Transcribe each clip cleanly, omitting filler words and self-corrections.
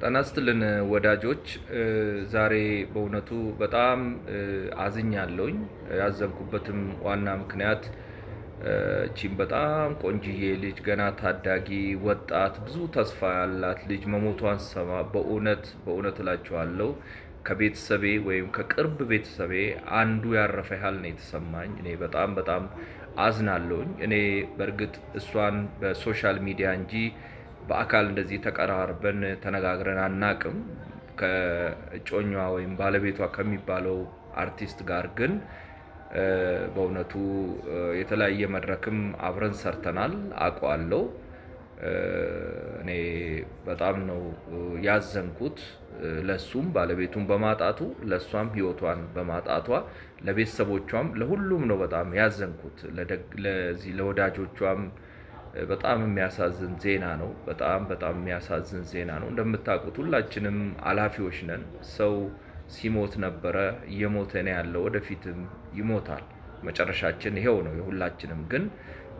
ጤና ይስጥልን ወዳጆች፣ ዛሬ በእውነቱ በጣም አዝኛለሁኝ። ያዘንኩበትም ዋና ምክንያት እቺን በጣም ቆንጅዬ ልጅ ገና ታዳጊ ወጣት ብዙ ተስፋ ያላት ልጅ መሞቷን ስሰማ በእውነት እላችኋለሁ ከቤተሰቤ ወይም ከቅርብ ቤተሰቤ አንዱ ያረፈ ያህል ነው የተሰማኝ። እኔ በጣም አዝናለሁኝ። እኔ በእርግጥ እሷን በሶሻል ሚዲያ እንጂ በአካል እንደዚህ ተቀራርበን ተነጋግረን አናቅም። ከእጮኛዋ ወይም ባለቤቷ ከሚባለው አርቲስት ጋር ግን በእውነቱ የተለያየ መድረክም አብረን ሰርተናል፣ አውቀዋለሁ። እኔ በጣም ነው ያዘንኩት፣ ለሱም ባለቤቱን በማጣቱ ለሷም ህይወቷን በማጣቷ ለቤተሰቦቿም ለሁሉም ነው በጣም ያዘንኩት። ለዚህ ለወዳጆቿም በጣም የሚያሳዝን ዜና ነው። በጣም የሚያሳዝን ዜና ነው። እንደምታውቁት ሁላችንም አላፊዎች ነን። ሰው ሲሞት ነበረ፣ እየሞተ ነው ያለው፣ ወደፊትም ይሞታል። መጨረሻችን ይሄው ነው የሁላችንም። ግን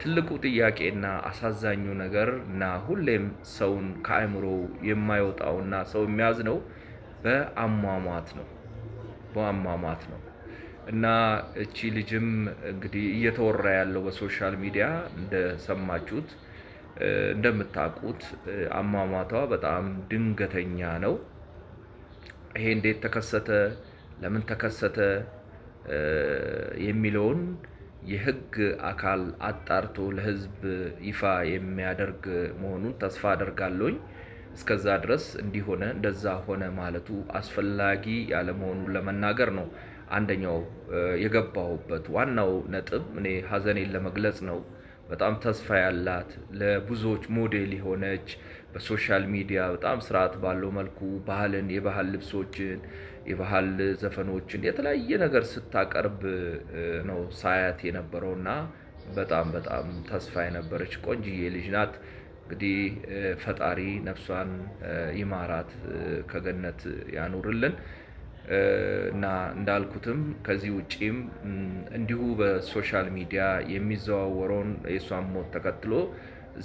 ትልቁ ጥያቄና አሳዛኙ ነገር እና ሁሌም ሰውን ከአእምሮ የማይወጣውና ሰው የሚያዝነው በአሟሟት ነው። እና እቺ ልጅም እንግዲህ እየተወራ ያለው በሶሻል ሚዲያ እንደሰማችሁት እንደምታውቁት አሟሟቷ በጣም ድንገተኛ ነው። ይሄ እንዴት ተከሰተ፣ ለምን ተከሰተ የሚለውን የህግ አካል አጣርቶ ለህዝብ ይፋ የሚያደርግ መሆኑን ተስፋ አደርጋለሁኝ። እስከዛ ድረስ እንዲሆነ እንደዛ ሆነ ማለቱ አስፈላጊ ያለመሆኑን ለመናገር ነው። አንደኛው የገባሁበት ዋናው ነጥብ እኔ ሀዘኔን ለመግለጽ ነው። በጣም ተስፋ ያላት ለብዙዎች ሞዴል የሆነች በሶሻል ሚዲያ በጣም ስርዓት ባለው መልኩ የባህል ልብሶችን፣ የባህል ዘፈኖችን የተለያየ ነገር ስታቀርብ ነው ሳያት የነበረውና በጣም ተስፋ የነበረች ቆንጅዬ ልጅ ናት። እንግዲህ ፈጣሪ ነፍሷን ይማራት፣ ከገነት ያኑርልን። እና እንዳልኩትም ከዚህ ውጪም እንዲሁ በሶሻል ሚዲያ የሚዘዋወረውን የሷን ሞት ተከትሎ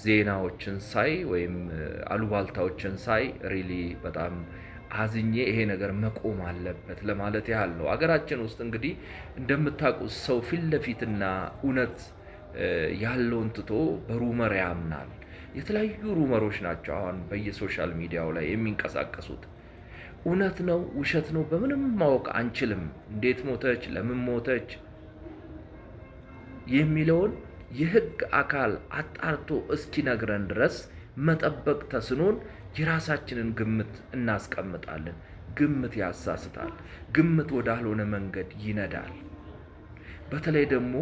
ዜናዎችን ሳይ ወይም አሉባልታዎችን ሳይ ሪሊ በጣም አዝኜ ይሄ ነገር መቆም አለበት ለማለት ያህል ነው። አገራችን ውስጥ እንግዲህ እንደምታውቁት ሰው ፊት ለፊትና እውነት ያለውን ትቶ በሩመር ያምናል። የተለያዩ ሩመሮች ናቸው አሁን በየሶሻል ሚዲያው ላይ የሚንቀሳቀሱት። እውነት ነው ውሸት ነው በምንም ማወቅ አንችልም። እንዴት ሞተች፣ ለምን ሞተች የሚለውን የህግ አካል አጣርቶ እስኪነግረን ድረስ መጠበቅ ተስኖን የራሳችንን ግምት እናስቀምጣለን። ግምት ያሳስታል። ግምት ወዳልሆነ መንገድ ይነዳል። በተለይ ደግሞ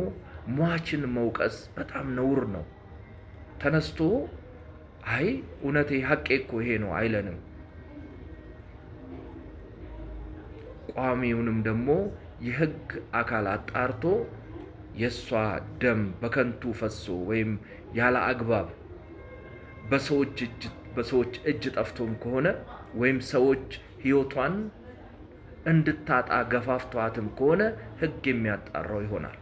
ሟችን መውቀስ በጣም ነውር ነው። ተነስቶ አይ እውነቴ ሐቄ እኮ ይሄ ነው አይለንም። ቋሚውንም ደግሞ የህግ አካል አጣርቶ የሷ ደም በከንቱ ፈሶ ወይም ያለ አግባብ በሰዎች እጅ ጠፍቶም ከሆነ ወይም ሰዎች ህይወቷን እንድታጣ ገፋፍቷትም ከሆነ ህግ የሚያጣራው ይሆናል።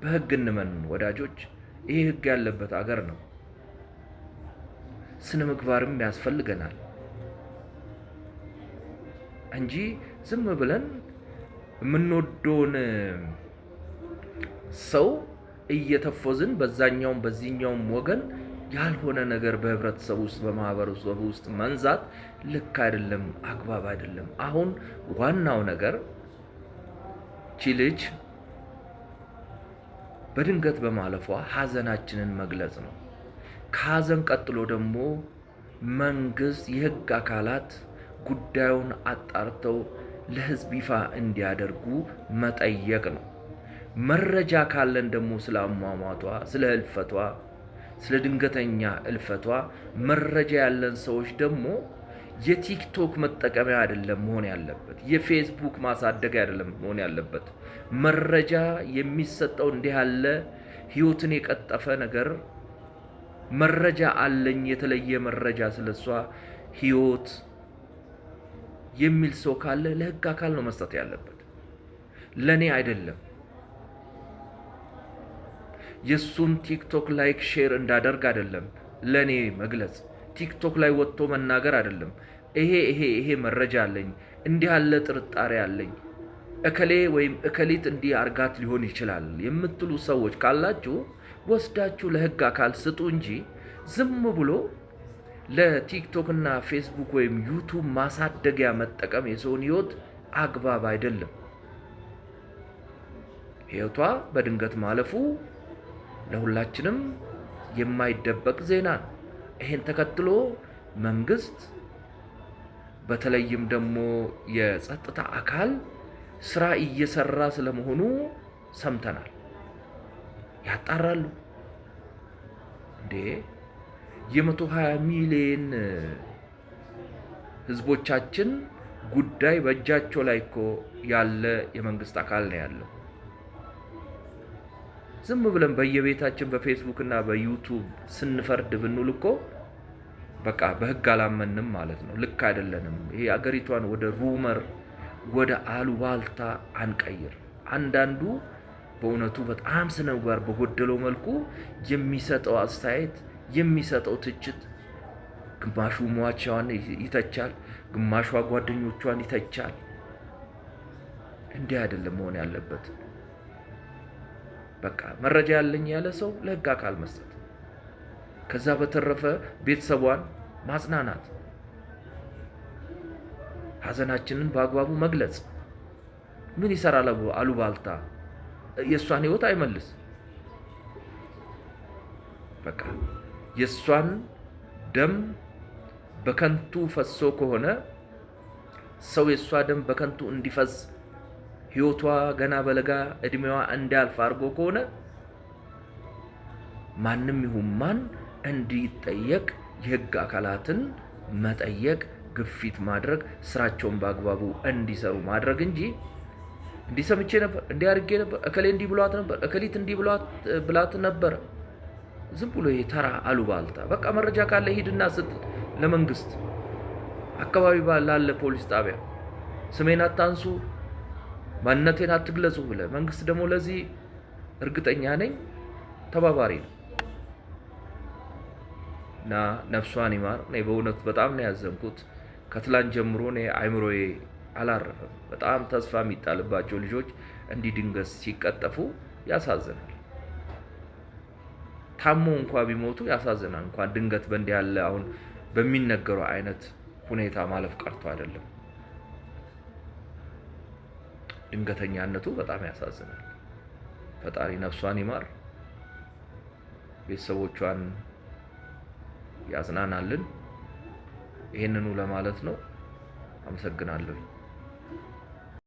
በህግ እንመን ወዳጆች። ይሄ ህግ ያለበት አገር ነው። ስነ ምግባርም ያስፈልገናል እንጂ ዝም ብለን የምንወደውን ሰው እየተፎዝን በዛኛውም በዚህኛውም ወገን ያልሆነ ነገር በህብረተሰብ ውስጥ በማህበረሰብ ውስጥ መንዛት ልክ አይደለም፣ አግባብ አይደለም። አሁን ዋናው ነገር ቺ ልጅ በድንገት በማለፏ ሀዘናችንን መግለጽ ነው። ከሀዘን ቀጥሎ ደግሞ መንግስት፣ የህግ አካላት ጉዳዩን አጣርተው ለህዝብ ይፋ እንዲያደርጉ መጠየቅ ነው። መረጃ ካለን ደግሞ ስለ አሟሟቷ፣ ስለ ህልፈቷ፣ ስለ ድንገተኛ እልፈቷ መረጃ ያለን ሰዎች ደግሞ የቲክቶክ መጠቀሚያ አይደለም መሆን ያለበት፣ የፌስቡክ ማሳደጊያ አይደለም መሆን ያለበት። መረጃ የሚሰጠው እንዲህ ያለ ህይወትን የቀጠፈ ነገር መረጃ አለኝ የተለየ መረጃ ስለሷ ህይወት የሚል ሰው ካለ ለህግ አካል ነው መስጠት ያለበት፣ ለኔ አይደለም። የሱን ቲክቶክ ላይክ ሼር እንዳደርግ አይደለም ለኔ መግለጽ። ቲክቶክ ላይ ወጥቶ መናገር አይደለም። ይሄ መረጃ አለኝ፣ እንዲህ ያለ ጥርጣሬ አለኝ፣ እከሌ ወይም እከሊት እንዲህ አርጋት ሊሆን ይችላል የምትሉ ሰዎች ካላችሁ ወስዳችሁ ለህግ አካል ስጡ እንጂ ዝም ብሎ ለቲክቶክ እና ፌስቡክ ወይም ዩቱብ ማሳደጊያ መጠቀም የሰውን ህይወት አግባብ አይደለም። ህይወቷ በድንገት ማለፉ ለሁላችንም የማይደበቅ ዜና ነው። ይሄን ተከትሎ መንግስት በተለይም ደግሞ የጸጥታ አካል ስራ እየሰራ ስለመሆኑ ሰምተናል። ያጣራሉ እንዴ! የ120 ሚሊዮን ህዝቦቻችን ጉዳይ በእጃቸው ላይ እኮ ያለ የመንግስት አካል ነው ያለው። ዝም ብለን በየቤታችን በፌስቡክ እና በዩቱብ ስንፈርድ ብንውል እኮ በቃ በህግ አላመንም ማለት ነው። ልክ አይደለንም። ይሄ አገሪቷን ወደ ሩመር ወደ አሉባልታ አንቀይር። አንዳንዱ በእውነቱ በጣም ስነምግባር በጎደለው መልኩ የሚሰጠው አስተያየት የሚሰጠው ትችት ግማሹ ሟቿን ይተቻል፣ ግማሿ ጓደኞቿን ይተቻል። እንዲህ አይደለም መሆን ያለበት። በቃ መረጃ ያለኝ ያለ ሰው ለህግ አካል መስጠት፣ ከዛ በተረፈ ቤተሰቧን ማጽናናት፣ ሀዘናችንን በአግባቡ መግለጽ። ምን ይሰራል አሉባልታ? የሷን ህይወት አይመልስ። በቃ የሷን ደም በከንቱ ፈሶ ከሆነ ሰው የሷ ደም በከንቱ እንዲፈስ ህይወቷ ገና በለጋ እድሜዋ እንዲያልፍ አድርጎ ከሆነ ማንም ይሁን ማን እንዲጠየቅ የህግ አካላትን መጠየቅ፣ ግፊት ማድረግ፣ ስራቸውን በአግባቡ እንዲሰሩ ማድረግ እንጂ እንዲሰምቼ ነበር፣ እንዲያርጌ ነበር፣ እከሌ እንዲ ብሏት ነበር፣ እከሊት እንዲ ብላት ነበር። ዝም ብሎ ተራ አሉባልታ። በቃ መረጃ ካለ ሂድና ስጥ ለመንግስት፣ አካባቢ ላለ ፖሊስ ጣቢያ። ስሜን አታንሱ፣ ማንነቴን አትግለጹ ብለ። መንግስት ደግሞ ለዚህ እርግጠኛ ነኝ ተባባሪ ነው እና ነፍሷን ይማር። እኔ በእውነት በጣም ነው ያዘንኩት። ከትላንት ጀምሮ እኔ አይምሮዬ አላረፈም። በጣም ተስፋ የሚጣልባቸው ልጆች እንዲህ ድንገት ሲቀጠፉ ያሳዝናል። ታሞ እንኳን ቢሞቱ ያሳዝናል። እንኳን ድንገት በእንዲህ ያለ አሁን በሚነገረው አይነት ሁኔታ ማለፍ ቀርቶ አይደለም። ድንገተኛነቱ በጣም ያሳዝናል። ፈጣሪ ነፍሷን ይማር፣ ቤተሰቦቿን ያጽናናልን። ይሄንኑ ለማለት ነው። አመሰግናለሁ።